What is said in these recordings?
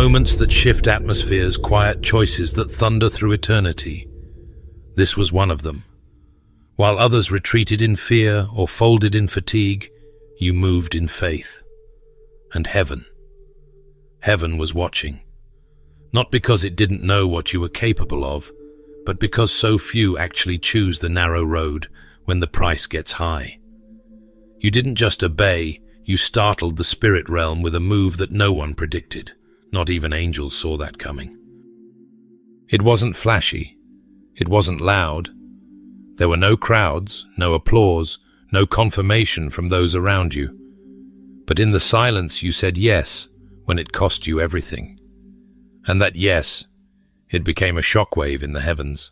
Moments that shift atmospheres, quiet choices that thunder through eternity. This was one of them. While others retreated in fear or folded in fatigue, you moved in faith. And heaven was watching. Not because it didn't know what you were capable of, but because so few actually choose the narrow road when the price gets high. You didn't just obey, you startled the spirit realm with a move that no one predicted. Not even angels saw that coming. It wasn't flashy. It wasn't loud. There were no crowds, no applause, no confirmation from those around you. But in the silence you said yes when it cost you everything. And that yes, it became a shockwave in the heavens.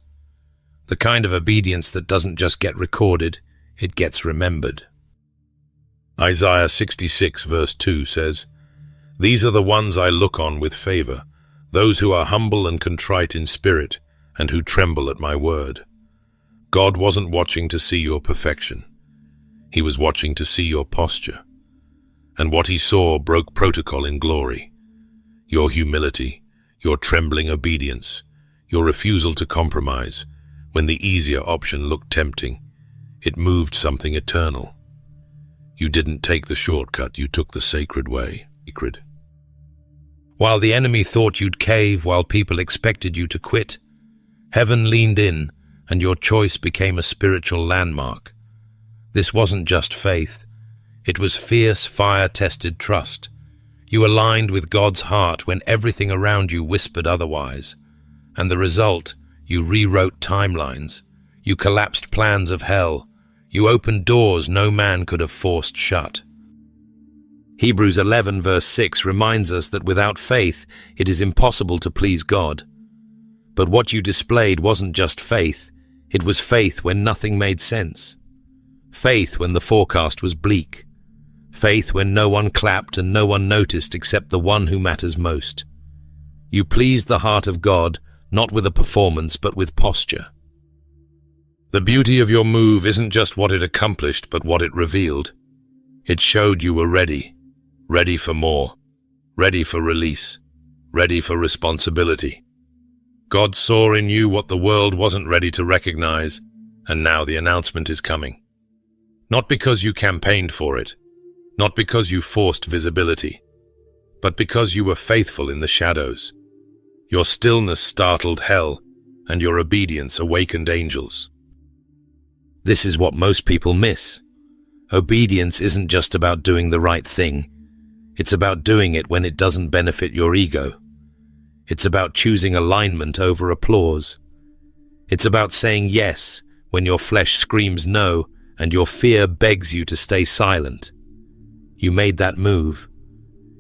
The kind of obedience that doesn't just get recorded, it gets remembered. Isaiah 66 verse 2 says, "These are the ones I look on with favor, those who are humble and contrite in spirit, and who tremble at my word." God wasn't watching to see your perfection. He was watching to see your posture. And what he saw broke protocol in glory. Your humility, your trembling obedience, your refusal to compromise, when the easier option looked tempting, it moved something eternal. You didn't take the shortcut, you took the sacred way. While the enemy thought you'd cave, while people expected you to quit, heaven leaned in, and your choice became a spiritual landmark. This wasn't just faith. It was fierce, fire-tested trust. You aligned with God's heart when everything around you whispered otherwise. And the result, you rewrote timelines. You collapsed plans of hell. You opened doors no man could have forced shut. Hebrews 11 verse 6 reminds us that without faith, it is impossible to please God. But what you displayed wasn't just faith. It was faith when nothing made sense. Faith when the forecast was bleak. Faith when no one clapped and no one noticed except the one who matters most. You pleased the heart of God, not with a performance, but with posture. The beauty of your move isn't just what it accomplished, but what it revealed. It showed you were ready. Ready for more. Ready for release. Ready for responsibility. God saw in you what the world wasn't ready to recognize, and now the announcement is coming. Not because you campaigned for it, not because you forced visibility, but because you were faithful in the shadows. Your stillness startled hell, and your obedience awakened angels. This is what most people miss. Obedience isn't just about doing the right thing. It's about doing it when it doesn't benefit your ego. It's about choosing alignment over applause. It's about saying yes when your flesh screams no and your fear begs you to stay silent. You made that move.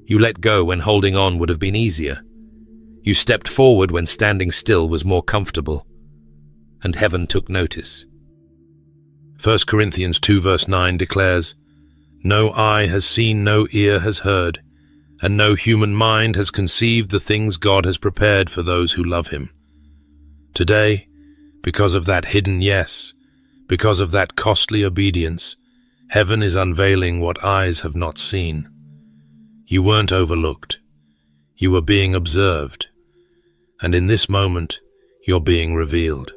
You let go when holding on would have been easier. You stepped forward when standing still was more comfortable. And heaven took notice. 1 Corinthians 2 verse 9 declares, "No eye has seen, no ear has heard, and no human mind has conceived the things God has prepared for those who love him." Today, because of that hidden yes, because of that costly obedience, heaven is unveiling what eyes have not seen. You weren't overlooked. You were being observed. And in this moment, you're being revealed.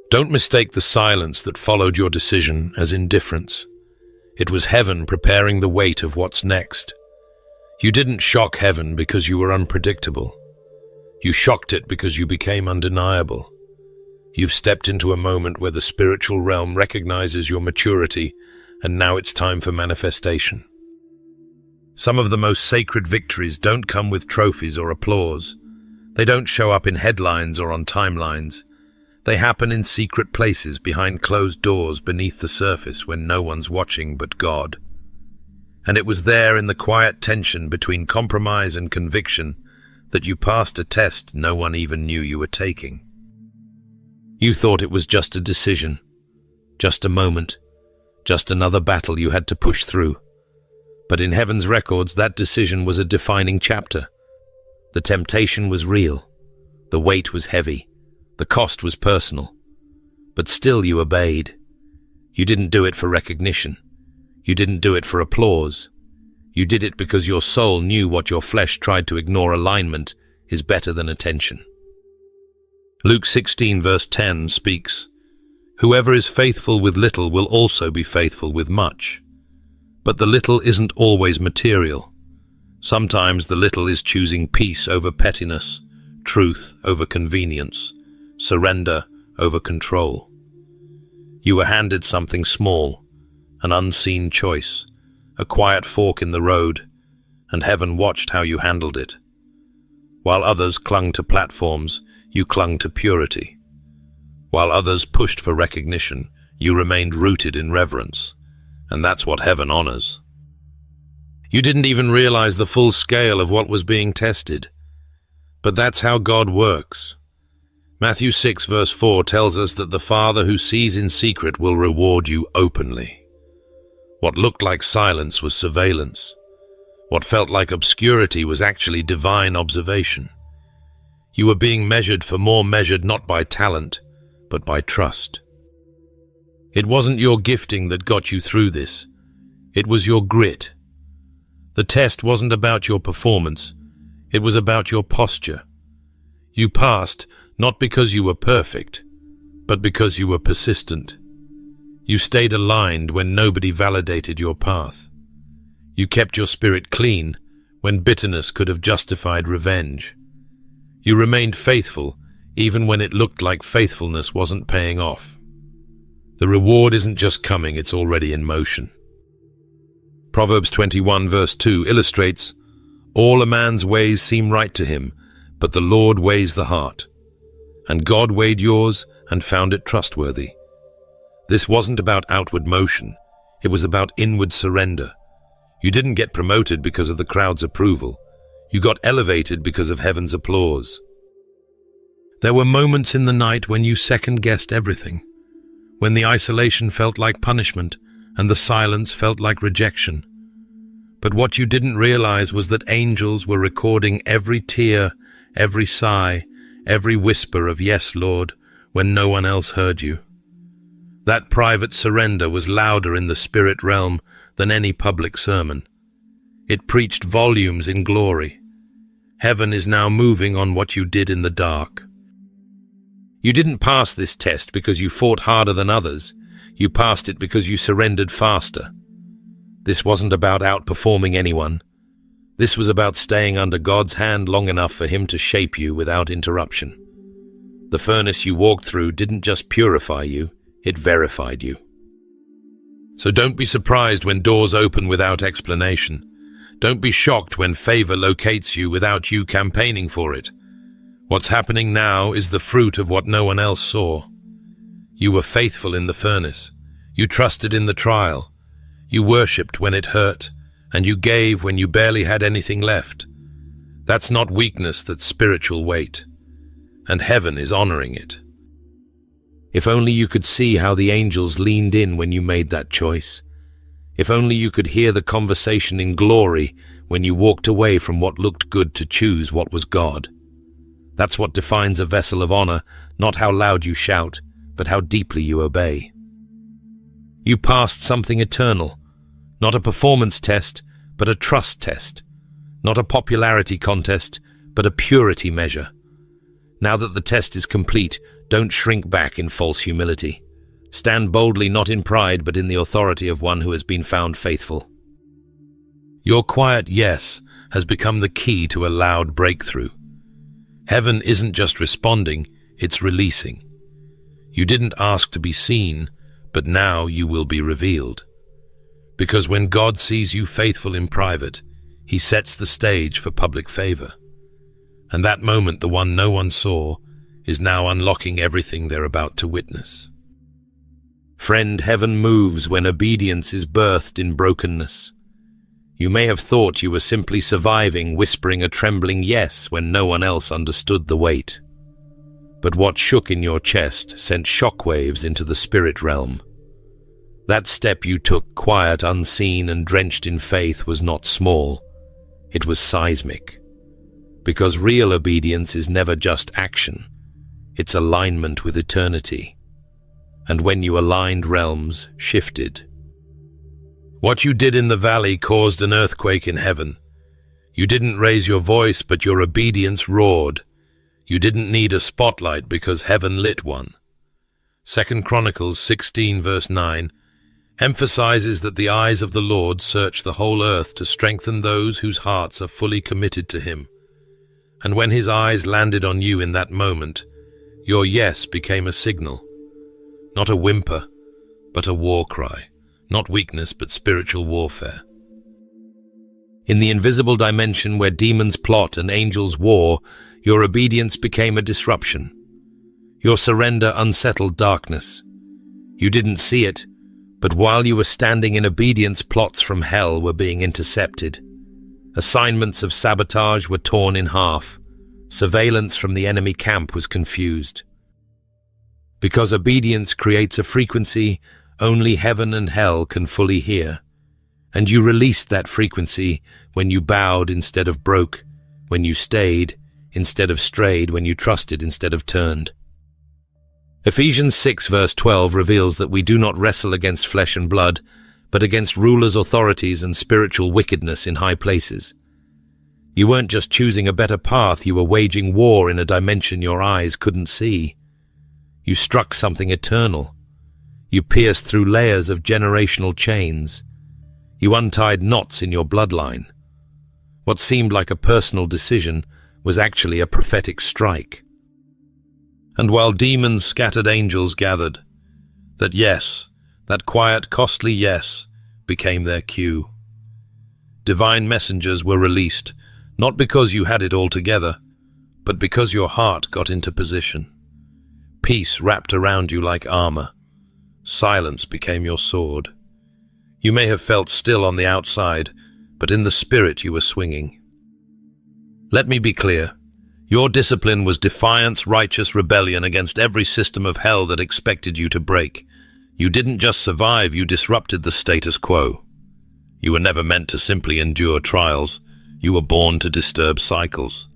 Don't mistake the silence that followed your decision as indifference. It was heaven preparing the weight of what's next. You didn't shock heaven because you were unpredictable. You shocked it because you became undeniable. You've stepped into a moment where the spiritual realm recognizes your maturity, and now it's time for manifestation. Some of the most sacred victories don't come with trophies or applause. They don't show up in headlines or on timelines. They happen in secret places behind closed doors beneath the surface when no one's watching but God. And it was there in the quiet tension between compromise and conviction that you passed a test no one even knew you were taking. You thought it was just a decision, just a moment, just another battle you had to push through. But in heaven's records, that decision was a defining chapter. The temptation was real. The weight was heavy. The cost was personal. But still you obeyed. You didn't do it for recognition. You didn't do it for applause. You did it because your soul knew what your flesh tried to ignore. Alignment is better than attention. Luke 16 verse 10 speaks, "Whoever is faithful with little will also be faithful with much." But the little isn't always material. Sometimes the little is choosing peace over pettiness, truth over convenience, surrender over control. You were handed something small, an unseen choice, a quiet fork in the road, and heaven watched how you handled it. While others clung to platforms, you clung to purity. While others pushed for recognition, you remained rooted in reverence, and that's what heaven honors. You didn't even realize the full scale of what was being tested. But that's how God works. Matthew 6 verse 4 tells us that the Father who sees in secret will reward you openly. What looked like silence was surveillance. What felt like obscurity was actually divine observation. You were being measured for more, measured not by talent, but by trust. It wasn't your gifting that got you through this. It was your grit. The test wasn't about your performance. It was about your posture. You passed not because you were perfect, but because you were persistent. You stayed aligned when nobody validated your path. You kept your spirit clean when bitterness could have justified revenge. You remained faithful even when it looked like faithfulness wasn't paying off. The reward isn't just coming, it's already in motion. Proverbs 21 verse 2 illustrates, "All a man's ways seem right to him, but the Lord weighs the heart. And God weighed yours and found it trustworthy." This wasn't about outward motion. It was about inward surrender. You didn't get promoted because of the crowd's approval. You got elevated because of heaven's applause. There were moments in the night when you second-guessed everything, when the isolation felt like punishment and the silence felt like rejection. But what you didn't realize was that angels were recording every tear, every sigh, every whisper of "Yes, Lord," when no one else heard you. That private surrender was louder in the spirit realm than any public sermon. It preached volumes in glory. Heaven is now moving on what you did in the dark. You didn't pass this test because you fought harder than others. You passed it because you surrendered faster. This wasn't about outperforming anyone. This was about staying under God's hand long enough for Him to shape you without interruption. The furnace you walked through didn't just purify you, it verified you. So don't be surprised when doors open without explanation. Don't be shocked when favor locates you without you campaigning for it. What's happening now is the fruit of what no one else saw. You were faithful in the furnace. You trusted in the trial. You worshipped when it hurt, and you gave when you barely had anything left. That's not weakness, that's spiritual weight. And heaven is honoring it. If only you could see how the angels leaned in when you made that choice. If only you could hear the conversation in glory when you walked away from what looked good to choose what was God. That's what defines a vessel of honor, not how loud you shout, but how deeply you obey. You passed something eternal, not a performance test, but a trust test, not a popularity contest, but a purity measure. Now that the test is complete, don't shrink back in false humility. Stand boldly not in pride, but in the authority of one who has been found faithful. Your quiet yes has become the key to a loud breakthrough. Heaven isn't just responding, it's releasing. You didn't ask to be seen, but now you will be revealed. Because when God sees you faithful in private, He sets the stage for public favor. And that moment, the one no one saw, is now unlocking everything they're about to witness. Friend, heaven moves when obedience is birthed in brokenness. You may have thought you were simply surviving, whispering a trembling yes when no one else understood the weight. But what shook in your chest sent shockwaves into the spirit realm. That step you took, quiet, unseen, and drenched in faith, was not small. It was seismic. Because real obedience is never just action. It's alignment with eternity. And when you aligned, realms shifted. What you did in the valley caused an earthquake in heaven. You didn't raise your voice, but your obedience roared. You didn't need a spotlight because heaven lit one. 2 Chronicles 16 verse 9 emphasizes that the eyes of the Lord search the whole earth to strengthen those whose hearts are fully committed to him. And when his eyes landed on you in that moment, your yes became a signal. Not a whimper, but a war cry. Not weakness, but spiritual warfare. In the invisible dimension where demons plot and angels war, your obedience became a disruption. Your surrender unsettled darkness. You didn't see it, but while you were standing in obedience, plots from hell were being intercepted. Assignments of sabotage were torn in half. Surveillance from the enemy camp was confused. Because obedience creates a frequency only heaven and hell can fully hear. And you released that frequency when you bowed instead of broke, when you stayed instead of strayed, when you trusted instead of turned. Ephesians 6 verse 12 reveals that we do not wrestle against flesh and blood, but against rulers, authorities, and spiritual wickedness in high places. You weren't just choosing a better path, you were waging war in a dimension your eyes couldn't see. You struck something eternal. You pierced through layers of generational chains. You untied knots in your bloodline. What seemed like a personal decision was actually a prophetic strike. And while demons scattered, angels gathered. That yes, that quiet, costly yes, became their cue. Divine messengers were released, not because you had it all together, but because your heart got into position. Peace wrapped around you like armor. Silence became your sword. You may have felt still on the outside, but in the spirit you were swinging. Let me be clear. Your discipline was defiance, righteous rebellion against every system of hell that expected you to break. You didn't just survive, you disrupted the status quo. You were never meant to simply endure trials. You were born to disturb cycles.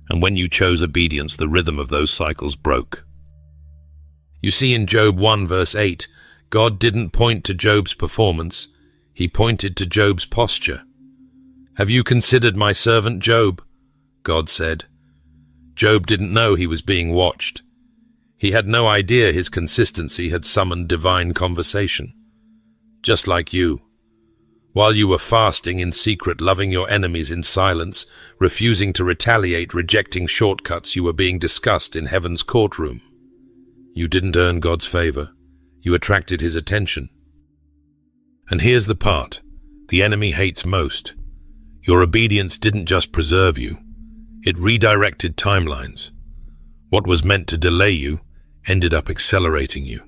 And when you chose obedience, the rhythm of those cycles broke. You see, in Job 1 verse 8, God didn't point to Job's performance. He pointed to Job's posture. "Have you considered my servant Job?" God said. Job didn't know he was being watched. He had no idea his consistency had summoned divine conversation. Just like you. While you were fasting in secret, loving your enemies in silence, refusing to retaliate, rejecting shortcuts, you were being discussed in heaven's courtroom. You didn't earn God's favor. You attracted his attention. And here's the part the enemy hates most. Your obedience didn't just preserve you. It redirected timelines. What was meant to delay you ended up accelerating you.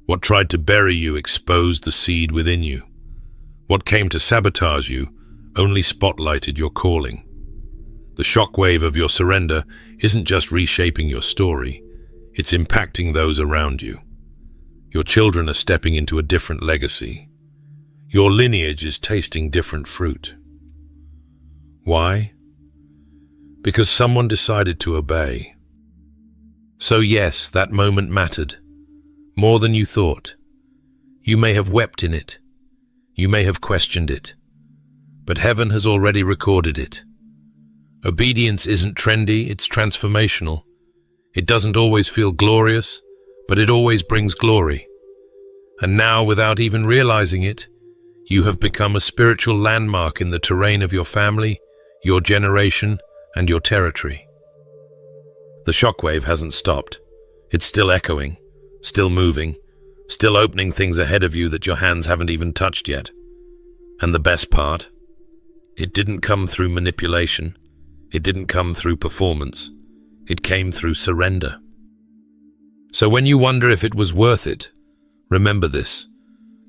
What tried to bury you exposed the seed within you. What came to sabotage you only spotlighted your calling. The shockwave of your surrender isn't just reshaping your story, it's impacting those around you. Your children are stepping into a different legacy. Your lineage is tasting different fruit. Why? Because someone decided to obey. So yes, that moment mattered. More than you thought. You may have wept in it. You may have questioned it. But heaven has already recorded it. Obedience isn't trendy, it's transformational. It doesn't always feel glorious, but it always brings glory. And now, without even realizing it, you have become a spiritual landmark in the terrain of your family, your generation, and your territory. The shockwave hasn't stopped. It's still echoing, still moving, still opening things ahead of you that your hands haven't even touched yet. And the best part? It didn't come through manipulation. It didn't come through performance. It came through surrender. So when you wonder if it was worth it, remember this.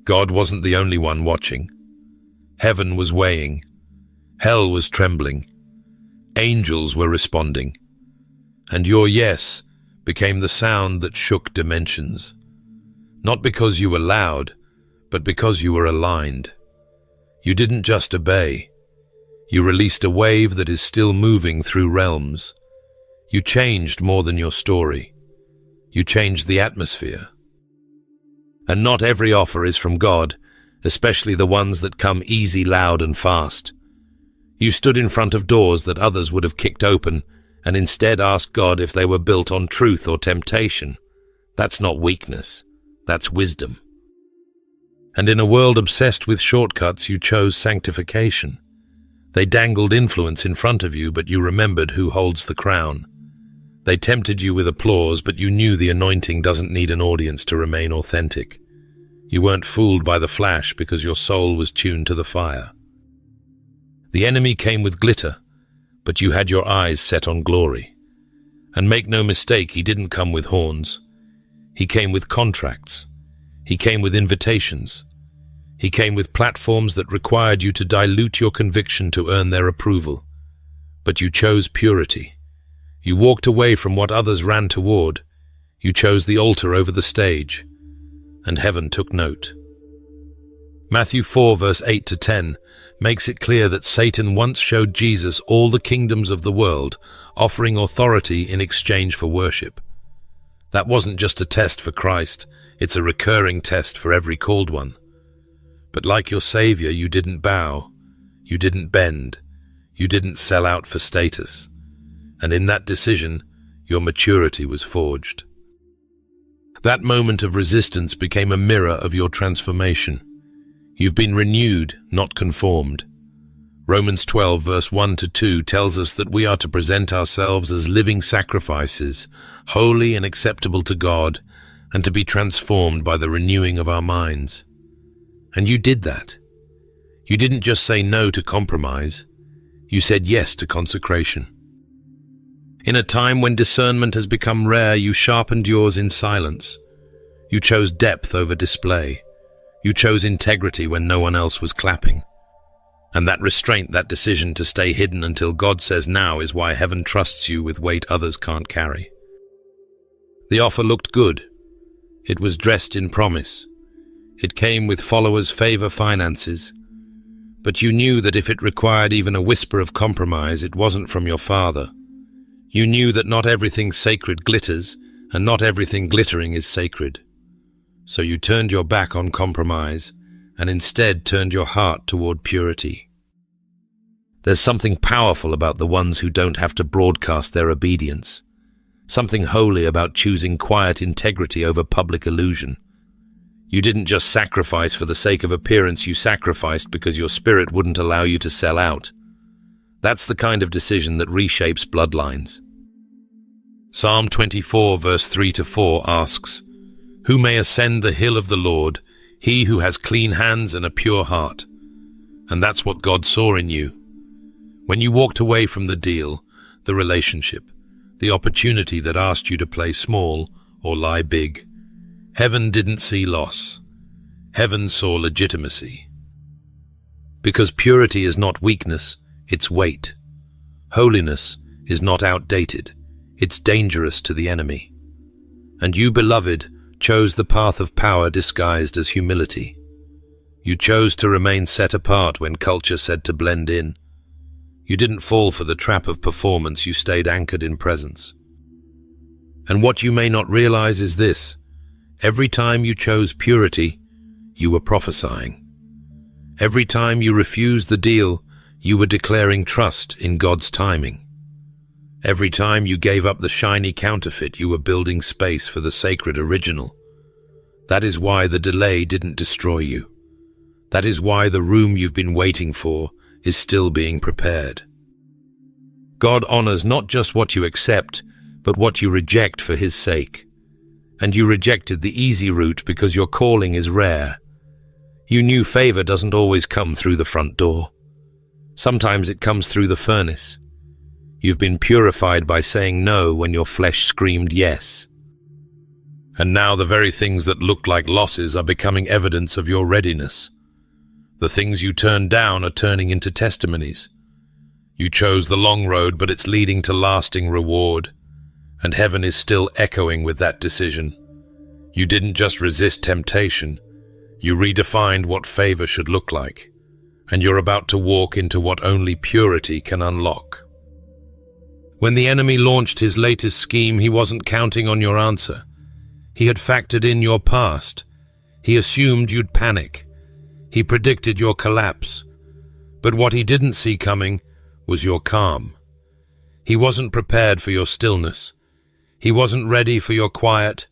God wasn't the only one watching. Heaven was weighing. Hell was trembling. Angels were responding. And your yes became the sound that shook dimensions. Not because you were loud, but because you were aligned. You didn't just obey. You released a wave that is still moving through realms. You changed more than your story. You changed the atmosphere. And not every offer is from God, especially the ones that come easy, loud, and fast. You stood in front of doors that others would have kicked open and instead asked God if they were built on truth or temptation. That's not weakness, that's wisdom. And in a world obsessed with shortcuts, you chose sanctification. They dangled influence in front of you, but you remembered who holds the crown. They tempted you with applause, but you knew the anointing doesn't need an audience to remain authentic. You weren't fooled by the flash because your soul was tuned to the fire. The enemy came with glitter, but you had your eyes set on glory. And make no mistake, he didn't come with horns. He came with contracts. He came with invitations. He came with platforms that required you to dilute your conviction to earn their approval. But you chose purity. You walked away from what others ran toward. You chose the altar over the stage. And heaven took note. Matthew 4 verse 8 to 10 makes it clear that Satan once showed Jesus all the kingdoms of the world, offering authority in exchange for worship. That wasn't just a test for Christ, it's a recurring test for every called one. But like your Savior, you didn't bow, you didn't bend, you didn't sell out for status. And in that decision, your maturity was forged. That moment of resistance became a mirror of your transformation. You've been renewed, not conformed. Romans 12 verse 1 to 2 tells us that we are to present ourselves as living sacrifices, holy and acceptable to God, and to be transformed by the renewing of our minds. And you did that. You didn't just say no to compromise. You said yes to consecration. In a time when discernment has become rare, you sharpened yours in silence. You chose depth over display. You chose integrity when no one else was clapping. And that restraint, that decision to stay hidden until God says now, is why heaven trusts you with weight others can't carry. The offer looked good. It was dressed in promise. It came with followers' favor finances. But you knew that if it required even a whisper of compromise, it wasn't from your Father. You knew that not everything sacred glitters, and not everything glittering is sacred. So you turned your back on compromise, and instead turned your heart toward purity. There's something powerful about the ones who don't have to broadcast their obedience. Something holy about choosing quiet integrity over public illusion. You didn't just sacrifice for the sake of appearance, you sacrificed because your spirit wouldn't allow you to sell out. That's the kind of decision that reshapes bloodlines. Psalm 24 verse 3 to 4 asks, "Who may ascend the hill of the Lord? He who has clean hands and a pure heart." And that's what God saw in you. When you walked away from the deal, the relationship, the opportunity that asked you to play small or lie big, heaven didn't see loss. Heaven saw legitimacy. Because purity is not weakness, it's weight. Holiness is not outdated, it's dangerous to the enemy. And you, beloved, chose the path of power disguised as humility. You chose to remain set apart when culture said to blend in. You didn't fall for the trap of performance, you stayed anchored in presence. And what you may not realize is this: every time you chose purity, you were prophesying. Every time you refused the deal, you were declaring trust in God's timing. Every time you gave up the shiny counterfeit, you were building space for the sacred original. That is why the delay didn't destroy you. That is why the room you've been waiting for is still being prepared. God honors not just what you accept, but what you reject for His sake. And you rejected the easy route because your calling is rare. You knew favor doesn't always come through the front door. Sometimes it comes through the furnace. You've been purified by saying no when your flesh screamed yes. And now the very things that looked like losses are becoming evidence of your readiness. The things you turned down are turning into testimonies. You chose the long road, but it's leading to lasting reward. And heaven is still echoing with that decision. You didn't just resist temptation, you redefined what favor should look like. And you're about to walk into what only purity can unlock. When the enemy launched his latest scheme, he wasn't counting on your answer. He had factored in your past. He assumed you'd panic. He predicted your collapse. But what he didn't see coming was your calm. He wasn't prepared for your stillness. He wasn't ready for your quiet.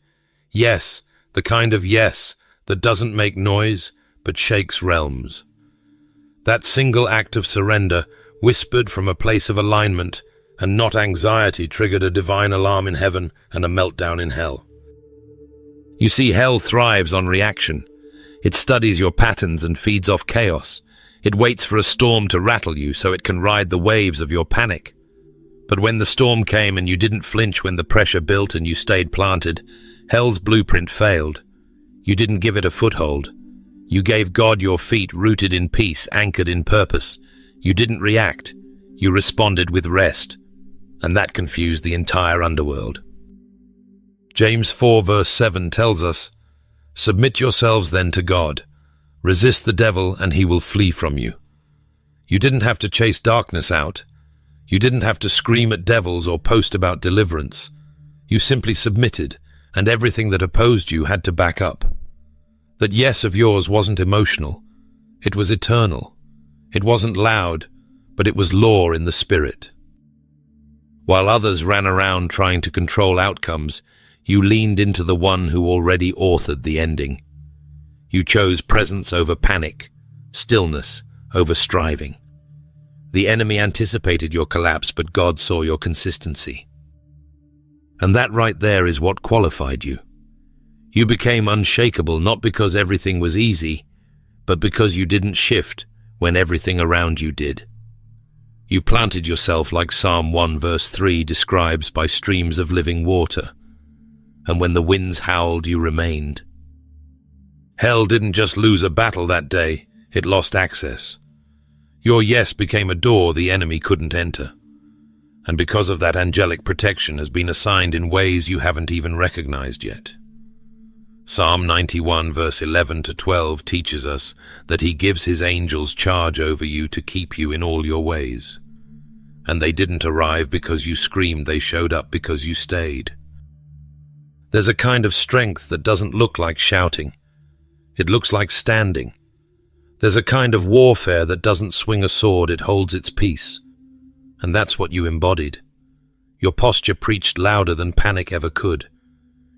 Yes, the kind of yes that doesn't make noise but shakes realms. That single act of surrender, whispered from a place of alignment and not anxiety, triggered a divine alarm in heaven and a meltdown in hell. You see, hell thrives on reaction. It studies your patterns and feeds off chaos. It waits for a storm to rattle you so it can ride the waves of your panic. But when the storm came and you didn't flinch when the pressure built and you stayed planted, hell's blueprint failed. You didn't give it a foothold. You gave God your feet, rooted in peace, anchored in purpose. You didn't react. You responded with rest. And that confused the entire underworld. James 4 verse 7 tells us, "Submit yourselves then to God. Resist the devil and he will flee from you." You didn't have to chase darkness out. You didn't have to scream at devils or post about deliverance. You simply submitted, and everything that opposed you had to back up. That yes of yours wasn't emotional. It was eternal. It wasn't loud, but it was law in the spirit. While others ran around trying to control outcomes, you leaned into the one who already authored the ending. You chose presence over panic, stillness over striving. The enemy anticipated your collapse, but God saw your consistency. And that right there is what qualified you. You became unshakable not because everything was easy, but because you didn't shift when everything around you did. You planted yourself like Psalm 1 verse 3 describes, by streams of living water. And when the winds howled, you remained. Hell didn't just lose a battle that day, it lost access. Your yes became a door the enemy couldn't enter. And because of that, angelic protection has been assigned in ways you haven't even recognized yet. Psalm 91 verse 11 to 12 teaches us that he gives his angels charge over you to keep you in all your ways. And they didn't arrive because you screamed, they showed up because you stayed. There's a kind of strength that doesn't look like shouting. It looks like standing. There's a kind of warfare that doesn't swing a sword, it holds its peace. And that's what you embodied. Your posture preached louder than panic ever could.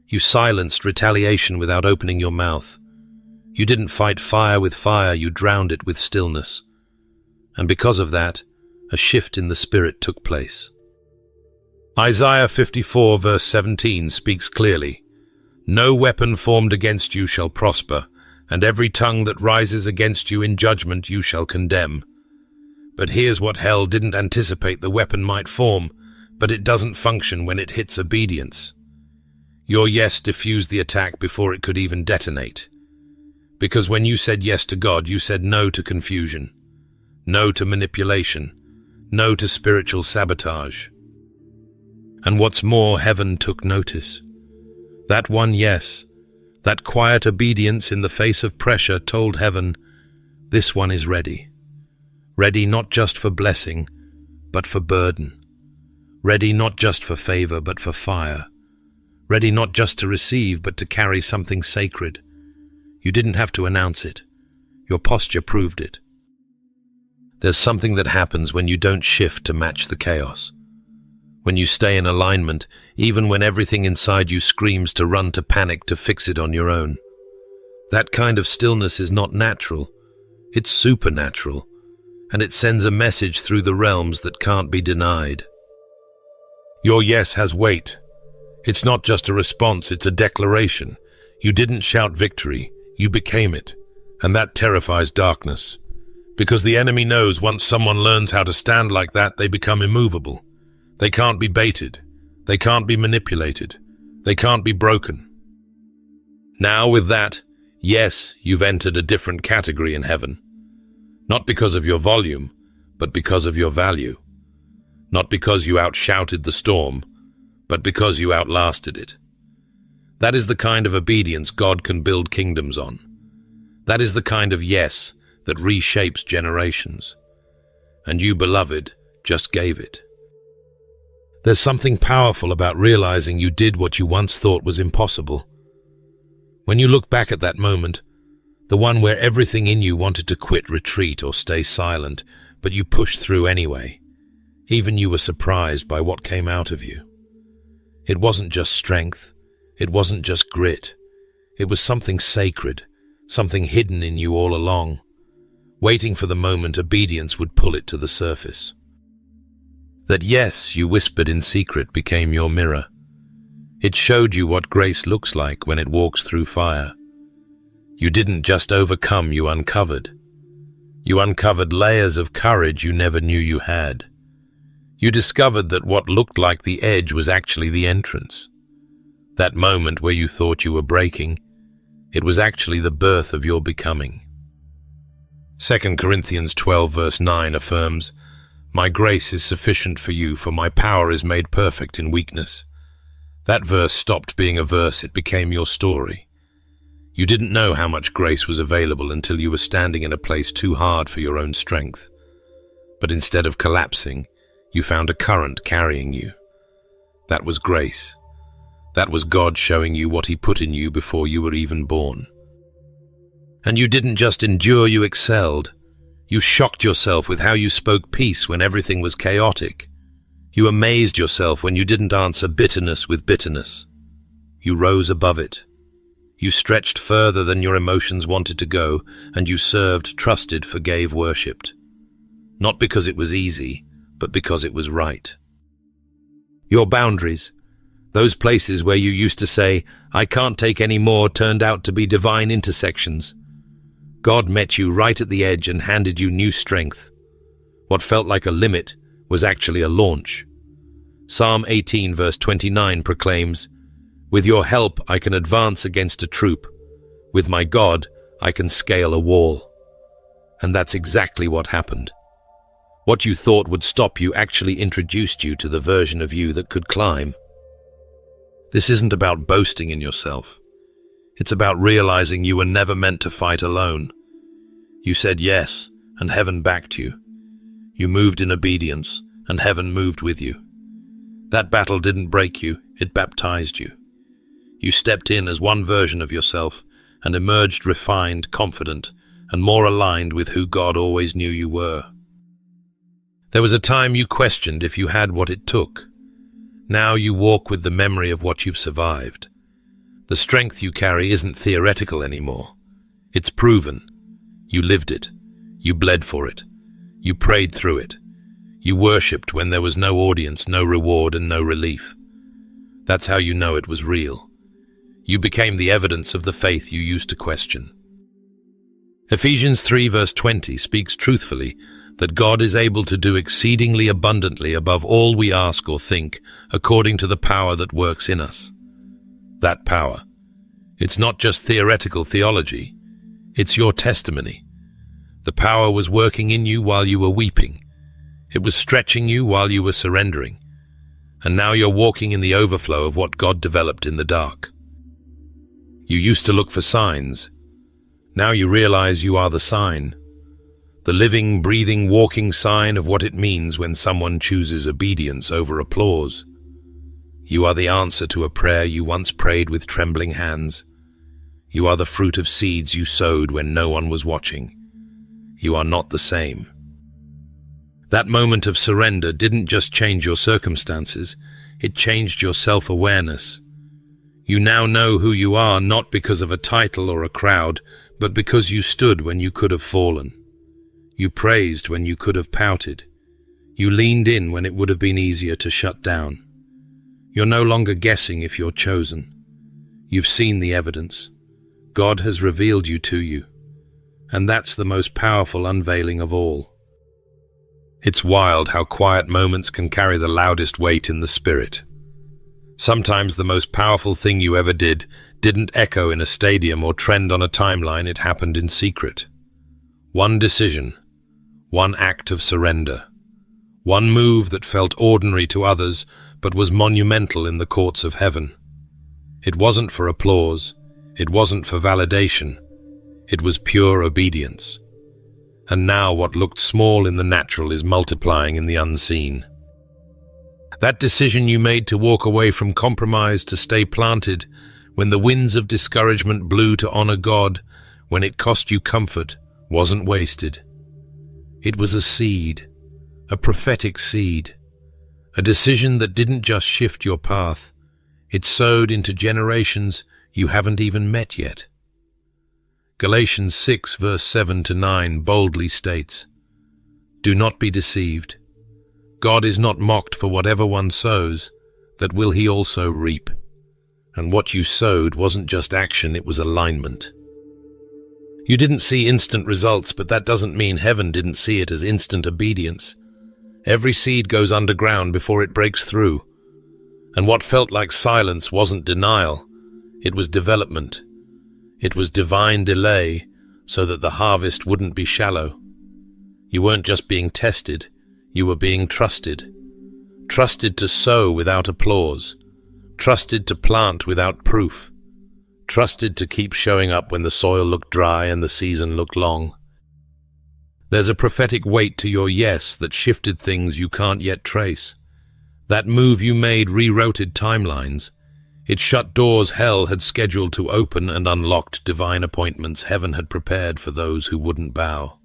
You silenced retaliation without opening your mouth. You didn't fight fire with fire, you drowned it with stillness. And because of that, a shift in the spirit took place. Isaiah 54 verse 17 speaks clearly. "No weapon formed against you shall prosper, and every tongue that rises against you in judgment you shall condemn." But here's what hell didn't anticipate: the weapon might form, but it doesn't function when it hits obedience. Your yes diffused the attack before it could even detonate. Because when you said yes to God, you said no to confusion, no to manipulation, no to spiritual sabotage. And what's more, heaven took notice. That one yes, that quiet obedience in the face of pressure told heaven, this one is ready. Ready not just for blessing, but for burden. Ready not just for favor, but for fire. Ready not just to receive, but to carry something sacred. You didn't have to announce it. Your posture proved it. There's something that happens when you don't shift to match the chaos. When you stay in alignment, even when everything inside you screams to run to panic to fix it on your own. That kind of stillness is not natural. It's supernatural. And it sends a message through the realms that can't be denied. Your yes has weight. It's not just a response, it's a declaration. You didn't shout victory, you became it. And that terrifies darkness. Because the enemy knows once someone learns how to stand like that, they become immovable. They can't be baited. They can't be manipulated. They can't be broken. Now with that, yes, you've entered a different category in heaven. Not because of your volume, but because of your value. Not because you outshouted the storm, but because you outlasted it. That is the kind of obedience God can build kingdoms on. That is the kind of yes that reshapes generations. And you, beloved, just gave it. There's something powerful about realizing you did what you once thought was impossible. When you look back at that moment, The one where everything in you wanted to quit, retreat, or stay silent, but you pushed through anyway. Even you were surprised by what came out of you. It wasn't just strength. It wasn't just grit. It was something sacred, something hidden in you all along, waiting for the moment obedience would pull it to the surface. That yes, you whispered in secret, became your mirror. It showed you what grace looks like when it walks through fire. You didn't just overcome, you uncovered. You uncovered layers of courage you never knew you had. You discovered that what looked like the edge was actually the entrance. That moment where you thought you were breaking, it was actually the birth of your becoming. 2 Corinthians 12 verse 9 affirms, "My grace is sufficient for you, for my power is made perfect in weakness." That verse stopped being a verse, it became your story. You didn't know how much grace was available until you were standing in a place too hard for your own strength. But instead of collapsing, you found a current carrying you. That was grace. That was God showing you what He put in you before you were even born. And you didn't just endure, you excelled. You shocked yourself with how you spoke peace when everything was chaotic. You amazed yourself when you didn't answer bitterness with bitterness. You rose above it. You stretched further than your emotions wanted to go, and you served, trusted, forgave, worshipped. Not because it was easy, but because it was right. Your boundaries, those places where you used to say, "I can't take any more," turned out to be divine intersections. God met you right at the edge and handed you new strength. What felt like a limit was actually a launch. Psalm 18 verse 29 proclaims, "With your help I can advance against a troop. With my God I can scale a wall." And that's exactly what happened. What you thought would stop you actually introduced you to the version of you that could climb. This isn't about boasting in yourself. It's about realizing you were never meant to fight alone. You said yes, and heaven backed you. You moved in obedience, and heaven moved with you. That battle didn't break you, it baptized you. You stepped in as one version of yourself and emerged refined, confident, and more aligned with who God always knew you were. There was a time you questioned if you had what it took. Now you walk with the memory of what you've survived. The strength you carry isn't theoretical anymore. It's proven. You lived it. You bled for it. You prayed through it. You worshipped when there was no audience, no reward, and no relief. That's how you know it was real. You became the evidence of the faith you used to question. Ephesians 3 verse 20 speaks truthfully that God is able to do exceedingly abundantly above all we ask or think, according to the power that works in us. That power. It's not just theoretical theology. It's your testimony. The power was working in you while you were weeping. It was stretching you while you were surrendering. And now you're walking in the overflow of what God developed in the dark. You used to look for signs. Now you realize you are the sign. The living, breathing, walking sign of what it means when someone chooses obedience over applause. You are the answer to a prayer you once prayed with trembling hands. You are the fruit of seeds you sowed when no one was watching. You are not the same. That moment of surrender didn't just change your circumstances, it changed your self-awareness. You now know who you are, not because of a title or a crowd, but because you stood when you could have fallen. You praised when you could have pouted. You leaned in when it would have been easier to shut down. You're no longer guessing if you're chosen. You've seen the evidence. God has revealed you to you. And that's the most powerful unveiling of all. It's wild how quiet moments can carry the loudest weight in the spirit. Sometimes the most powerful thing you ever did didn't echo in a stadium or trend on a timeline, it happened in secret. One decision, one act of surrender, one move that felt ordinary to others but was monumental in the courts of heaven. It wasn't for applause, it wasn't for validation, it was pure obedience. And now what looked small in the natural is multiplying in the unseen. That decision you made to walk away from compromise to stay planted when the winds of discouragement blew to honor God, when it cost you comfort, wasn't wasted. It was a seed, a prophetic seed, a decision that didn't just shift your path, it sowed into generations you haven't even met yet. Galatians 6 verse 7 to 9 boldly states, "Do not be deceived. God is not mocked, for whatever one sows, that will he also reap." And what you sowed wasn't just action, it was alignment. You didn't see instant results, but that doesn't mean heaven didn't see it as instant obedience. Every seed goes underground before it breaks through. And what felt like silence wasn't denial, it was development. It was divine delay so that the harvest wouldn't be shallow. You weren't just being tested, you were being trusted. Trusted to sow without applause. Trusted to plant without proof. Trusted to keep showing up when the soil looked dry and the season looked long. There's a prophetic weight to your yes that shifted things you can't yet trace. That move you made rerouted timelines. It shut doors hell had scheduled to open and unlocked divine appointments heaven had prepared for those who wouldn't bow.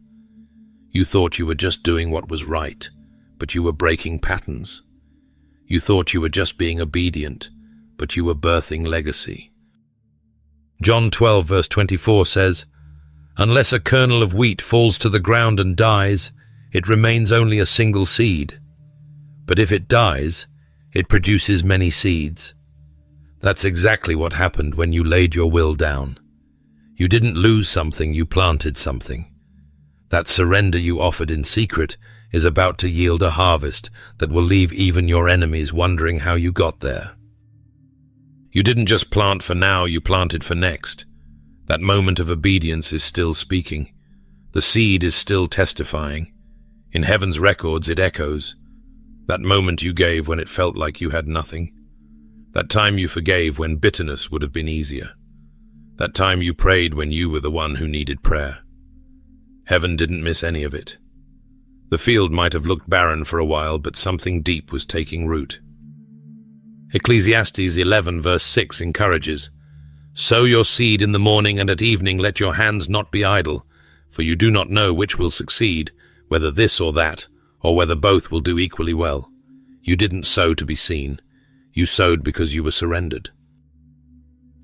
You thought you were just doing what was right, but you were breaking patterns. You thought you were just being obedient, but you were birthing legacy. John 12 verse 24 says, "Unless a kernel of wheat falls to the ground and dies, it remains only a single seed. But if it dies, it produces many seeds." That's exactly what happened when you laid your will down. You didn't lose something, you planted something. That surrender you offered in secret is about to yield a harvest that will leave even your enemies wondering how you got there. You didn't just plant for now, you planted for next. That moment of obedience is still speaking. The seed is still testifying. In heaven's records it echoes. That moment you gave when it felt like you had nothing. That time you forgave when bitterness would have been easier. That time you prayed when you were the one who needed prayer. Heaven didn't miss any of it. The field might have looked barren for a while, but something deep was taking root. Ecclesiastes 11 verse 6 encourages, "Sow your seed in the morning, and at evening let your hands not be idle, for you do not know which will succeed, whether this or that, or whether both will do equally well. You didn't sow to be seen. You sowed because you were surrendered."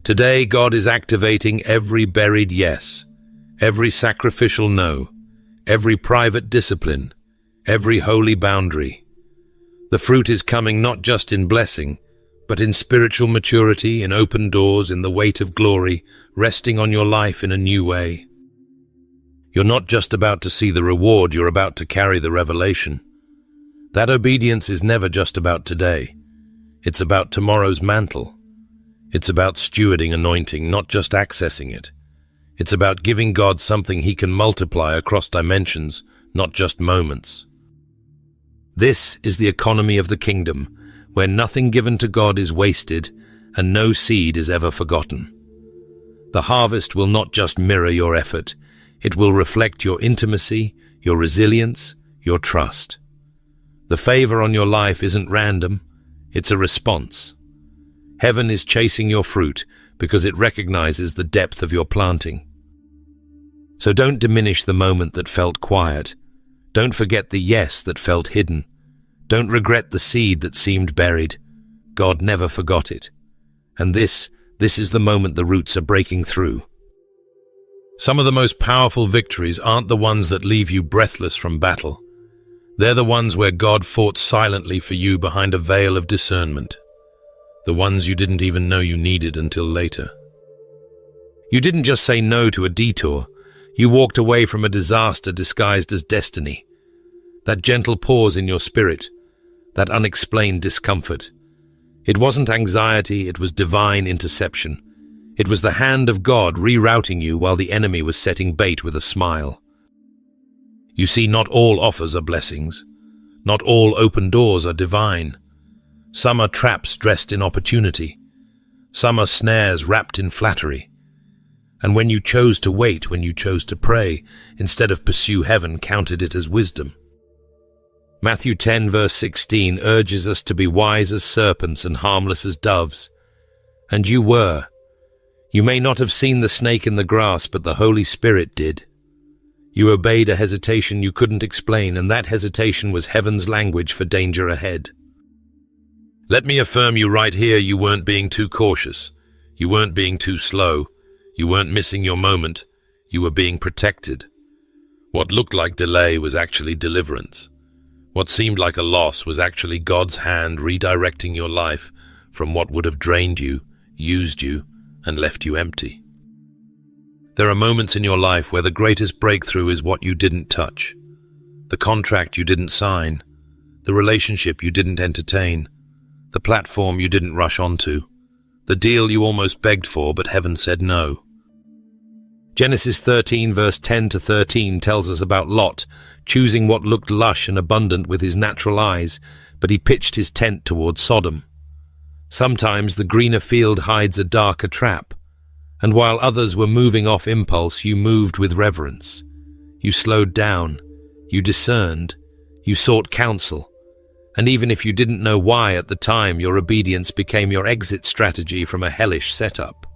Today, God is activating every buried yes, every sacrificial no, every private discipline, every holy boundary. The fruit is coming not just in blessing, but in spiritual maturity, in open doors, in the weight of glory, resting on your life in a new way. You're not just about to see the reward, you're about to carry the revelation. That obedience is never just about today. It's about tomorrow's mantle. It's about stewarding anointing, not just accessing it. It's about giving God something he can multiply across dimensions, not just moments. This is the economy of the kingdom, where nothing given to God is wasted and no seed is ever forgotten. The harvest will not just mirror your effort, it will reflect your intimacy, your resilience, your trust. The favor on your life isn't random, it's a response. Heaven is chasing your fruit because it recognizes the depth of your planting. So don't diminish the moment that felt quiet. Don't forget the yes that felt hidden. Don't regret the seed that seemed buried. God never forgot it. And this is the moment the roots are breaking through. Some of the most powerful victories aren't the ones that leave you breathless from battle. They're the ones where God fought silently for you behind a veil of discernment. The ones you didn't even know you needed until later. You didn't just say no to a detour. You walked away from a disaster disguised as destiny. That gentle pause in your spirit, that unexplained discomfort. It wasn't anxiety, it was divine interception. It was the hand of God rerouting you while the enemy was setting bait with a smile. You see, not all offers are blessings. Not all open doors are divine. Some are traps dressed in opportunity. Some are snares wrapped in flattery. And when you chose to wait, when you chose to pray, instead of pursue heaven, counted it as wisdom. Matthew 10 verse 16 urges us to be wise as serpents and harmless as doves. And you were. You may not have seen the snake in the grass, but the Holy Spirit did. You obeyed a hesitation you couldn't explain, and that hesitation was heaven's language for danger ahead. Let me affirm you right here, you weren't being too cautious. You weren't being too slow. You weren't missing your moment. You were being protected. What looked like delay was actually deliverance. What seemed like a loss was actually God's hand redirecting your life from what would have drained you, used you, and left you empty. There are moments in your life where the greatest breakthrough is what you didn't touch, the contract you didn't sign, the relationship you didn't entertain, the platform you didn't rush onto, the deal you almost begged for but heaven said no. Genesis 13 verse 10 to 13 tells us about Lot choosing what looked lush and abundant with his natural eyes, but he pitched his tent towards Sodom. Sometimes the greener field hides a darker trap, and while others were moving off impulse, you moved with reverence. You slowed down, you discerned, you sought counsel, and even if you didn't know why at the time, your obedience became your exit strategy from a hellish setup.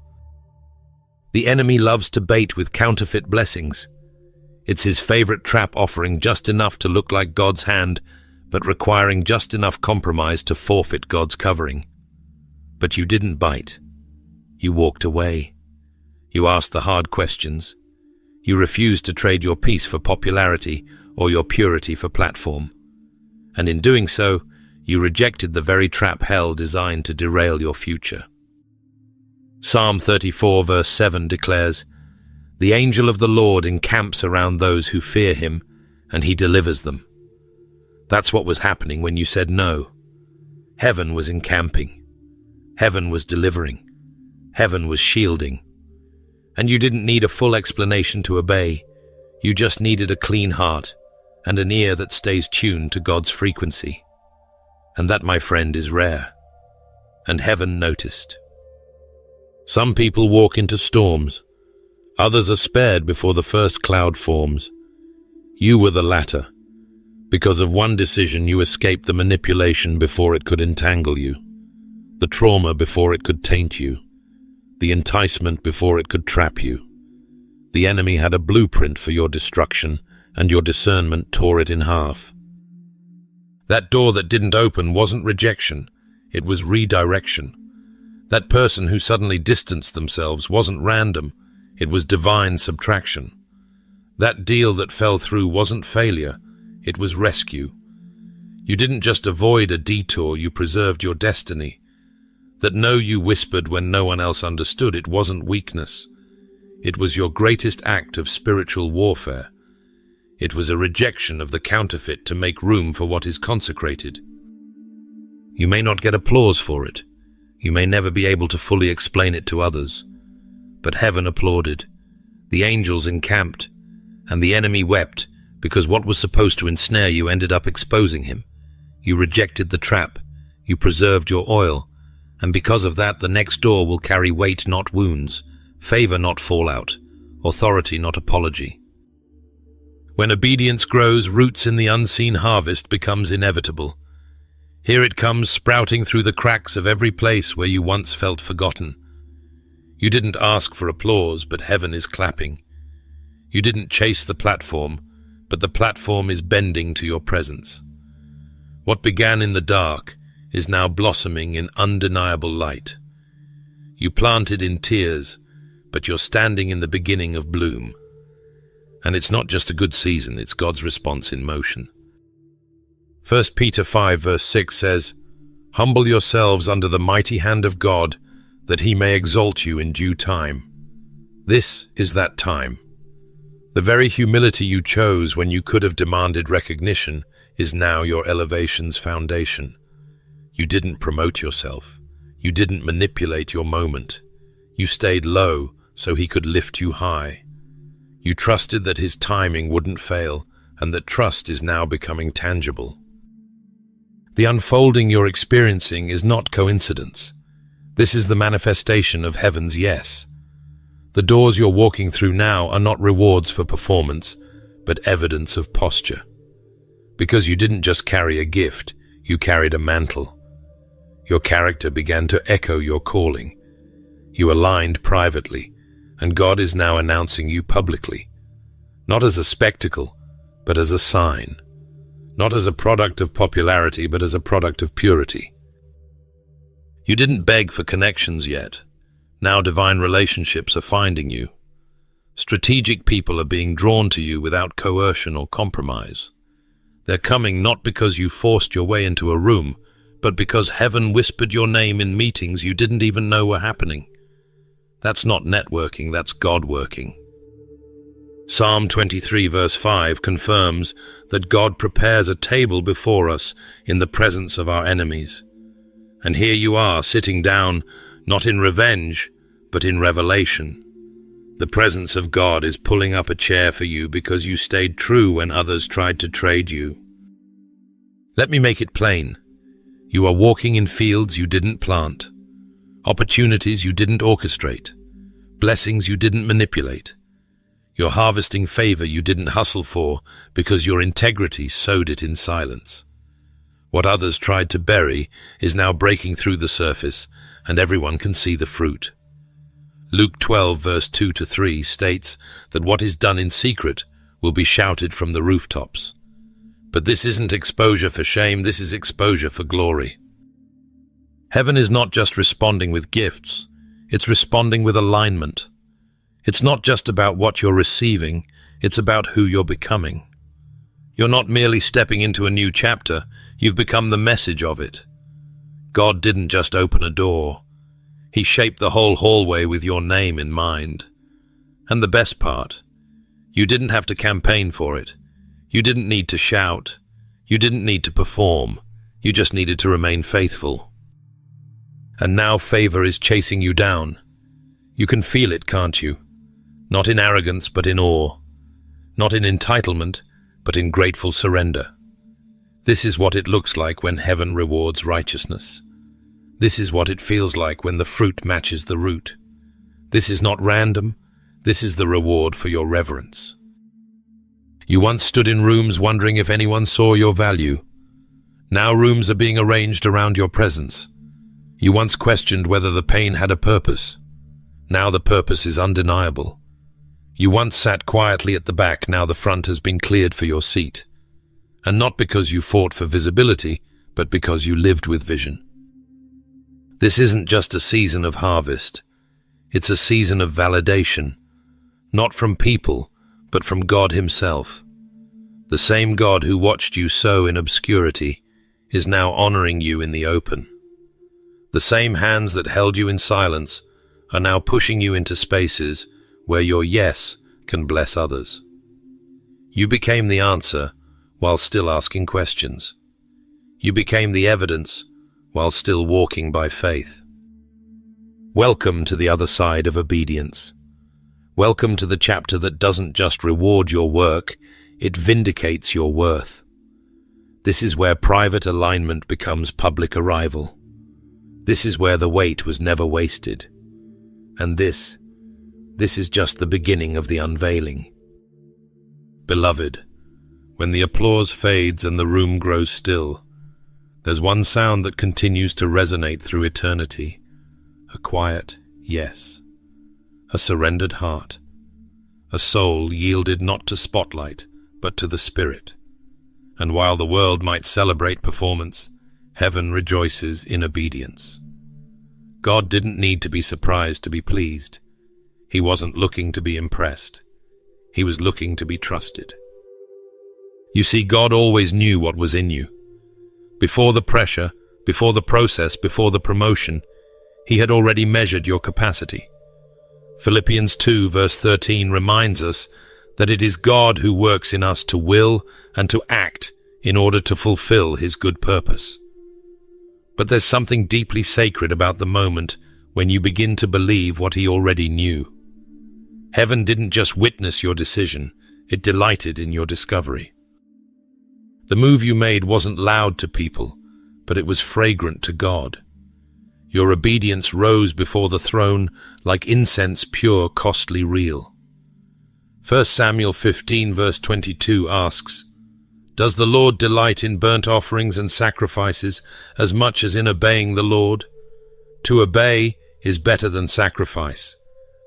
The enemy loves to bait with counterfeit blessings. It's his favorite trap, offering just enough to look like God's hand, but requiring just enough compromise to forfeit God's covering. But you didn't bite. You walked away. You asked the hard questions. You refused to trade your peace for popularity or your purity for platform. And in doing so, you rejected the very trap hell designed to derail your future. Psalm 34 verse 7 declares, "The angel of the Lord encamps around those who fear him, and he delivers them." That's what was happening when you said no. Heaven was encamping. Heaven was delivering. Heaven was shielding. And you didn't need a full explanation to obey. You just needed a clean heart and an ear that stays tuned to God's frequency. And that, my friend, is rare. And heaven noticed. Some people walk into storms. Others are spared before the first cloud forms. You were the latter. Because of one decision, you escaped the manipulation before it could entangle you, the trauma before it could taint you, the enticement before it could trap you. The enemy had a blueprint for your destruction, and your discernment tore it in half. That door that didn't open wasn't rejection, it was redirection. That person who suddenly distanced themselves wasn't random, it was divine subtraction. That deal that fell through wasn't failure, it was rescue. You didn't just avoid a detour, you preserved your destiny. That no you whispered when no one else understood, it wasn't weakness. It was your greatest act of spiritual warfare. It was a rejection of the counterfeit to make room for what is consecrated. You may not get applause for it. You may never be able to fully explain it to others. But heaven applauded. The angels encamped. And the enemy wept, because what was supposed to ensnare you ended up exposing him. You rejected the trap. You preserved your oil. And because of that, the next door will carry weight, not wounds, favor, not fallout, authority, not apology. When obedience grows, roots in the unseen harvest becomes inevitable. Here it comes, sprouting through the cracks of every place where you once felt forgotten. You didn't ask for applause, but heaven is clapping. You didn't chase the platform, but the platform is bending to your presence. What began in the dark is now blossoming in undeniable light. You planted in tears, but you're standing in the beginning of bloom. And it's not just a good season, it's God's response in motion. 1 Peter 5 verse 6 says, "Humble yourselves under the mighty hand of God, that he may exalt you in due time." This is that time. The very humility you chose when you could have demanded recognition is now your elevation's foundation. You didn't promote yourself. You didn't manipulate your moment. You stayed low so he could lift you high. You trusted that his timing wouldn't fail, and that trust is now becoming tangible. The unfolding you're experiencing is not coincidence. This is the manifestation of heaven's yes. The doors you're walking through now are not rewards for performance, but evidence of posture. Because you didn't just carry a gift, you carried a mantle. Your character began to echo your calling. You aligned privately, and God is now announcing you publicly, not as a spectacle, but as a sign, not as a product of popularity, but as a product of purity. You didn't beg for connections yet. Now divine relationships are finding you. Strategic people are being drawn to you without coercion or compromise. They're coming not because you forced your way into a room, but because heaven whispered your name in meetings you didn't even know were happening. That's not networking, that's God working. Psalm 23 verse 5 confirms that God prepares a table before us in the presence of our enemies. And here you are, sitting down, not in revenge, but in revelation. The presence of God is pulling up a chair for you because you stayed true when others tried to trade you. Let me make it plain. You are walking in fields you didn't plant, opportunities you didn't orchestrate, blessings you didn't manipulate. You're harvesting favor you didn't hustle for because your integrity sowed it in silence. What others tried to bury is now breaking through the surface, and everyone can see the fruit. Luke 12 verse 2-3 states that what is done in secret will be shouted from the rooftops. But this isn't exposure for shame, this is exposure for glory. Heaven is not just responding with gifts, it's responding with alignment. It's not just about what you're receiving, it's about who you're becoming. You're not merely stepping into a new chapter, you've become the message of it. God didn't just open a door. He shaped the whole hallway with your name in mind. And the best part, you didn't have to campaign for it. You didn't need to shout. You didn't need to perform. You just needed to remain faithful. And now favor is chasing you down. You can feel it, can't you? Not in arrogance, but in awe. Not in entitlement, but in grateful surrender. This is what it looks like when heaven rewards righteousness. This is what it feels like when the fruit matches the root. This is not random. This is the reward for your reverence. You once stood in rooms wondering if anyone saw your value. Now rooms are being arranged around your presence. You once questioned whether the pain had a purpose. Now the purpose is undeniable. You once sat quietly at the back, now the front has been cleared for your seat. And not because you fought for visibility, but because you lived with vision. This isn't just a season of harvest. It's a season of validation, not from people, but from God Himself. The same God who watched you sow in obscurity is now honoring you in the open. The same hands that held you in silence are now pushing you into spaces where your yes can bless others. You became the answer while still asking questions. You became the evidence while still walking by faith. Welcome to the other side of obedience. Welcome to the chapter that doesn't just reward your work, it vindicates your worth. This is where private alignment becomes public arrival. This is where the wait was never wasted. And this is just the beginning of the unveiling. Beloved, when the applause fades and the room grows still, there's one sound that continues to resonate through eternity. A quiet yes. A surrendered heart. A soul yielded not to spotlight, but to the Spirit. And while the world might celebrate performance, heaven rejoices in obedience. God didn't need to be surprised to be pleased. He wasn't looking to be impressed. He was looking to be trusted. You see, God always knew what was in you. Before the pressure, before the process, before the promotion, He had already measured your capacity. Philippians 2 verse 13 reminds us that it is God who works in us to will and to act in order to fulfill His good purpose. But there's something deeply sacred about the moment when you begin to believe what He already knew. Heaven didn't just witness your decision, it delighted in your discovery. The move you made wasn't loud to people, but it was fragrant to God. Your obedience rose before the throne like incense pure, costly, real. 1 Samuel 15 verse 22 asks, "Does the Lord delight in burnt offerings and sacrifices as much as in obeying the Lord?" To obey is better than sacrifice.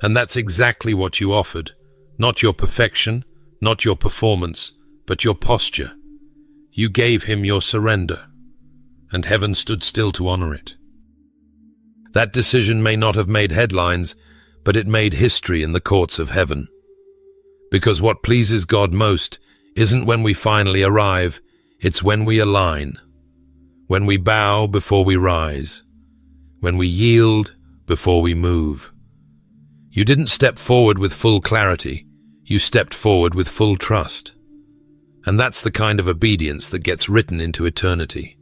And that's exactly what you offered. Not your perfection, not your performance, but your posture. You gave him your surrender, and heaven stood still to honor it. That decision may not have made headlines, but it made history in the courts of heaven. Because what pleases God most isn't when we finally arrive, it's when we align. When we bow before we rise. When we yield before we move. You didn't step forward with full clarity, you stepped forward with full trust. And that's the kind of obedience that gets written into eternity.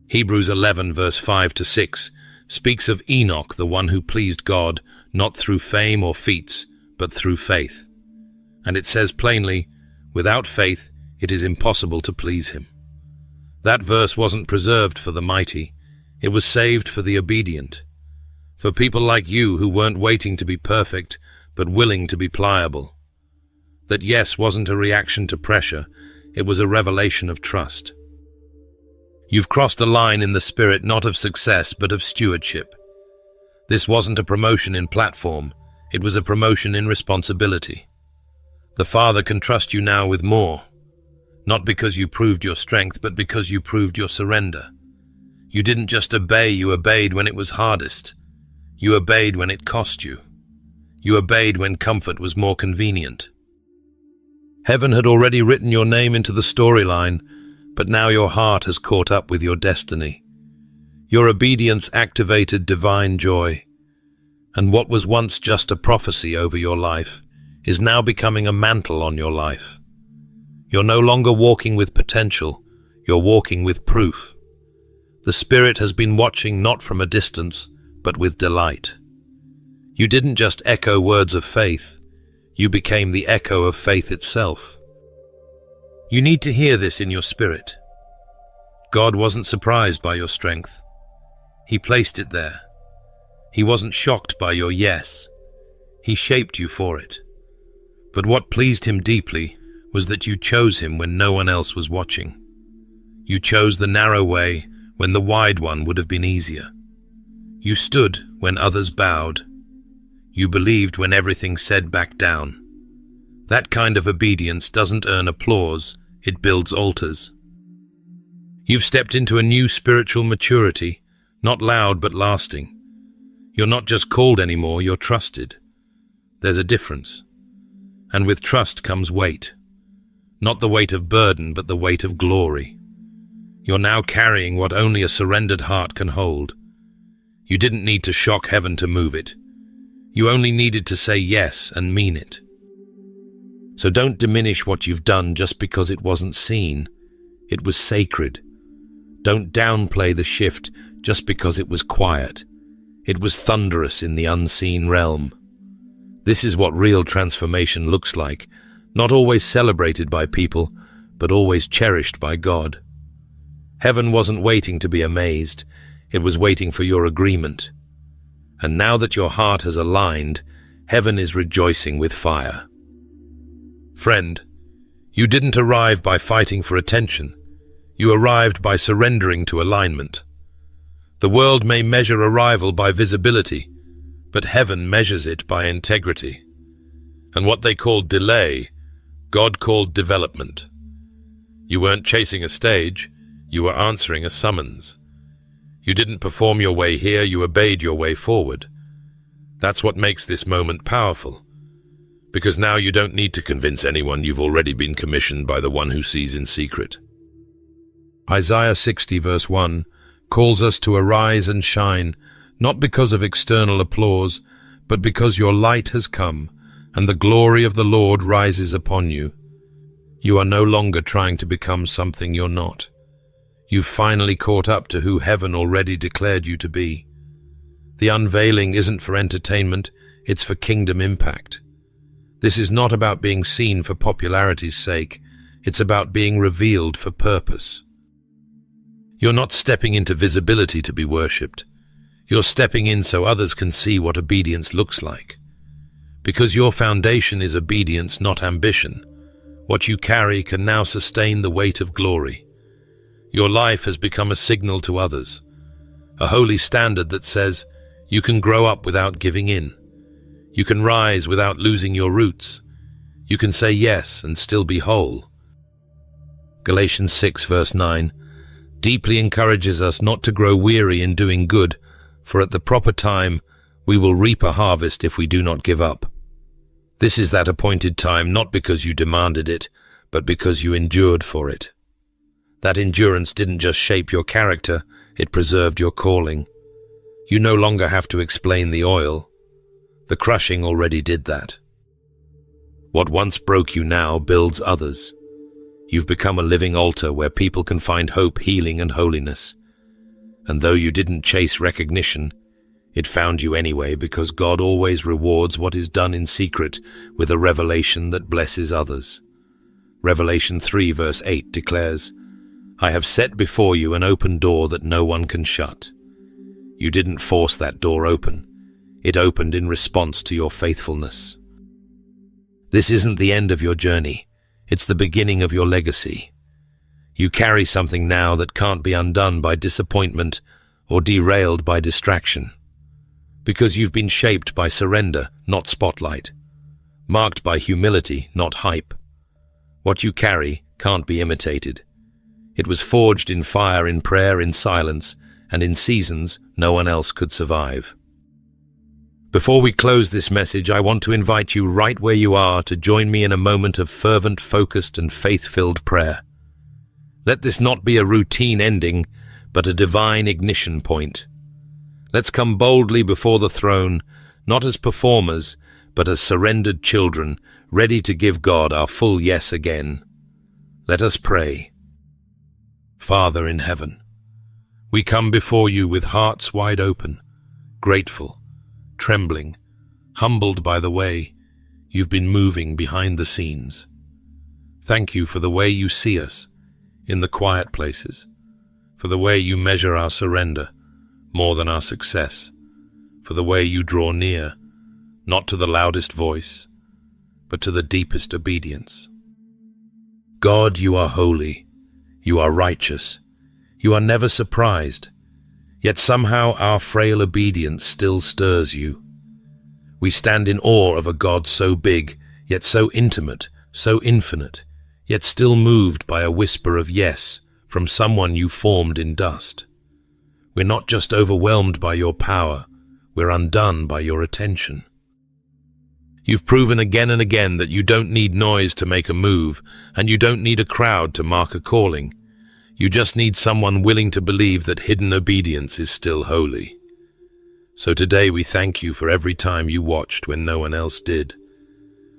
Hebrews 11 verse 5 to 6 speaks of Enoch, the one who pleased God, not through fame or feats, but through faith. And it says plainly, without faith, it is impossible to please him. That verse wasn't preserved for the mighty. It was saved for the obedient. For people like you who weren't waiting to be perfect, but willing to be pliable. That yes wasn't a reaction to pressure, it was a revelation of trust. You've crossed a line in the spirit not of success, but of stewardship. This wasn't a promotion in platform, it was a promotion in responsibility. The Father can trust you now with more, not because you proved your strength, but because you proved your surrender. You didn't just obey, you obeyed when it was hardest. You obeyed when it cost you. You obeyed when comfort was more convenient. Heaven had already written your name into the storyline, but now your heart has caught up with your destiny. Your obedience activated divine joy, and what was once just a prophecy over your life is now becoming a mantle on your life. You're no longer walking with potential, you're walking with proof. The Spirit has been watching not from a distance, but with delight. You didn't just echo words of faith, you became the echo of faith itself. You need to hear this in your spirit. God wasn't surprised by your strength. He placed it there. He wasn't shocked by your yes. He shaped you for it. But what pleased him deeply was that you chose him when no one else was watching. You chose the narrow way when the wide one would have been easier. You stood when others bowed. You believed when everything said back down. That kind of obedience doesn't earn applause, it builds altars. You've stepped into a new spiritual maturity, not loud but lasting. You're not just called anymore, you're trusted. There's a difference. And with trust comes weight. Not the weight of burden, but the weight of glory. You're now carrying what only a surrendered heart can hold. You didn't need to shock heaven to move it. You only needed to say yes and mean it. So don't diminish what you've done just because it wasn't seen. It was sacred. Don't downplay the shift just because it was quiet. It was thunderous in the unseen realm. This is what real transformation looks like, not always celebrated by people, but always cherished by God. Heaven wasn't waiting to be amazed, it was waiting for your agreement. And now that your heart has aligned, heaven is rejoicing with fire. Friend, you didn't arrive by fighting for attention. You arrived by surrendering to alignment. The world may measure arrival by visibility, but heaven measures it by integrity. And what they called delay, God called development. You weren't chasing a stage, you were answering a summons. You didn't perform your way here, you obeyed your way forward. That's what makes this moment powerful. Because now you don't need to convince anyone, you've already been commissioned by the one who sees in secret. Isaiah 60 verse 1 calls us to arise and shine, not because of external applause, but because your light has come, and the glory of the Lord rises upon you. You are no longer trying to become something you're not. You've finally caught up to who heaven already declared you to be. The unveiling isn't for entertainment, it's for kingdom impact. This is not about being seen for popularity's sake, it's about being revealed for purpose. You're not stepping into visibility to be worshipped. You're stepping in so others can see what obedience looks like. Because your foundation is obedience, not ambition, what you carry can now sustain the weight of glory. Your life has become a signal to others, a holy standard that says, You can grow up without giving in. You can rise without losing your roots. You can say yes and still be whole. Galatians 6 verse 9 deeply encourages us not to grow weary in doing good, for at the proper time we will reap a harvest if we do not give up. This is that appointed time not because you demanded it, but because you endured for it. That endurance didn't just shape your character, it preserved your calling. You no longer have to explain the oil. The crushing already did that. What once broke you now builds others. You've become a living altar where people can find hope, healing, and holiness. And though you didn't chase recognition, it found you anyway, because God always rewards what is done in secret with a revelation that blesses others. Revelation 3 verse 8 declares, "I have set before you an open door that no one can shut." You didn't force that door open. It opened in response to your faithfulness. This isn't the end of your journey. It's the beginning of your legacy. You carry something now that can't be undone by disappointment or derailed by distraction. Because you've been shaped by surrender, not spotlight. Marked by humility, not hype. What you carry can't be imitated. It was forged in fire, in prayer, in silence, and in seasons no one else could survive. Before we close this message, I want to invite you right where you are to join me in a moment of fervent, focused, and faith-filled prayer. Let this not be a routine ending, but a divine ignition point. Let's come boldly before the throne, not as performers, but as surrendered children, ready to give God our full yes again. Let us pray. Father in heaven, we come before you with hearts wide open, grateful, trembling, humbled by the way you've been moving behind the scenes. Thank you for the way you see us in the quiet places, for the way you measure our surrender more than our success, for the way you draw near, not to the loudest voice, but to the deepest obedience. God, you are holy, you are righteous, you are never surprised, yet somehow our frail obedience still stirs you. We stand in awe of a God so big, yet so intimate, so infinite, yet still moved by a whisper of yes from someone you formed in dust. We're not just overwhelmed by your power, we're undone by your attention. You've proven again and again that you don't need noise to make a move, and you don't need a crowd to mark a calling. You just need someone willing to believe that hidden obedience is still holy. So today we thank you for every time you watched when no one else did,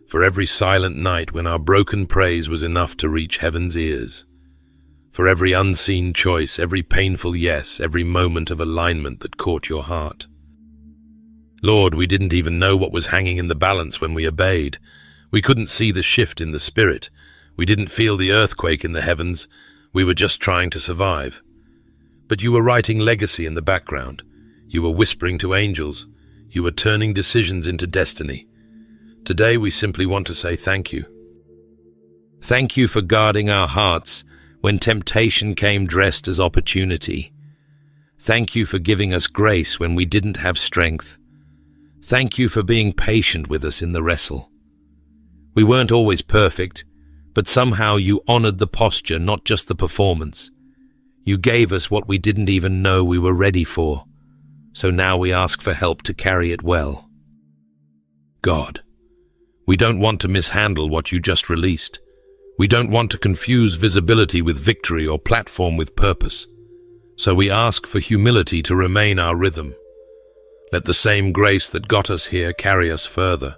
for every silent night when our broken praise was enough to reach heaven's ears, for every unseen choice, every painful yes, every moment of alignment that caught your heart. Lord, we didn't even know what was hanging in the balance when we obeyed. We couldn't see the shift in the spirit. We didn't feel the earthquake in the heavens. We were just trying to survive. But you were writing legacy in the background. You were whispering to angels. You were turning decisions into destiny. Today we simply want to say thank you. Thank you for guarding our hearts when temptation came dressed as opportunity. Thank you for giving us grace when we didn't have strength. Thank you for being patient with us in the wrestle. We weren't always perfect, but somehow you honored the posture, not just the performance. You gave us what we didn't even know we were ready for, so now we ask for help to carry it well. God, we don't want to mishandle what you just released. We don't want to confuse visibility with victory or platform with purpose. So we ask for humility to remain our rhythm. Let the same grace that got us here carry us further.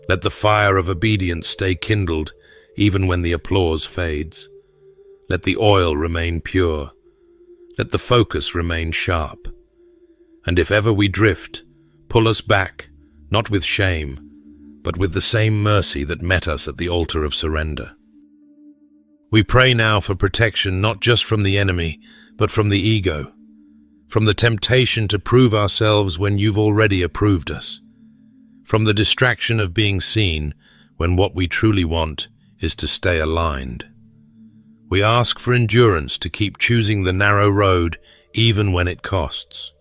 Let the fire of obedience stay kindled even when the applause fades. Let the oil remain pure. Let the focus remain sharp. And if ever we drift, pull us back, not with shame, but with the same mercy that met us at the altar of surrender. We pray now for protection not just from the enemy, but from the ego, from the temptation to prove ourselves when you've already approved us, from the distraction of being seen when what we truly want is to stay aligned. We ask for endurance to keep choosing the narrow road even when it costs.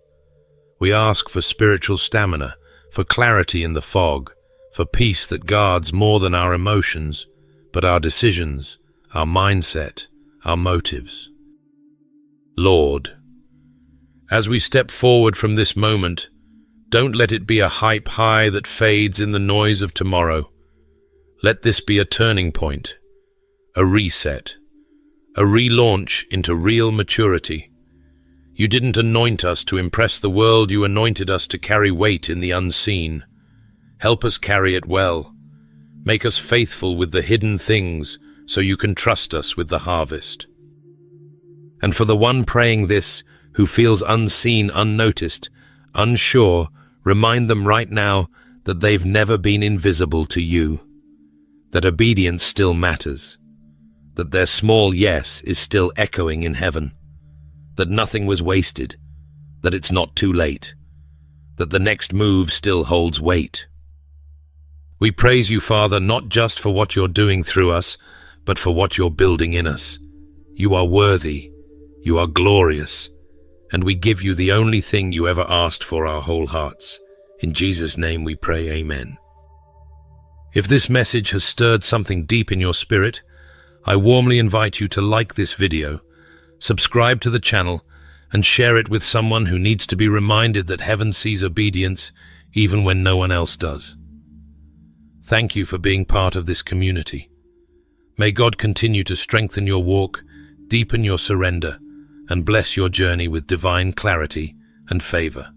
We ask for spiritual stamina, for clarity in the fog, for peace that guards more than our emotions, but our decisions, our mindset, our motives. Lord, as we step forward from this moment, don't let it be a hype high that fades in the noise of tomorrow. Let this be a turning point, a reset, a relaunch into real maturity. You didn't anoint us to impress the world, you anointed us to carry weight in the unseen. Help us carry it well. Make us faithful with the hidden things so you can trust us with the harvest. And for the one praying this, who feels unseen, unnoticed, unsure, remind them right now that they've never been invisible to you, that obedience still matters, that their small yes is still echoing in heaven, that nothing was wasted, that it's not too late, that the next move still holds weight. We praise you, Father, not just for what you're doing through us, but for what you're building in us. You are worthy, you are glorious, and we give you the only thing you ever asked for, our whole hearts. In Jesus' name we pray, amen. If this message has stirred something deep in your spirit, I warmly invite you to like this video, subscribe to the channel, and share it with someone who needs to be reminded that heaven sees obedience even when no one else does. Thank you for being part of this community. May God continue to strengthen your walk, deepen your surrender, and bless your journey with divine clarity and favor.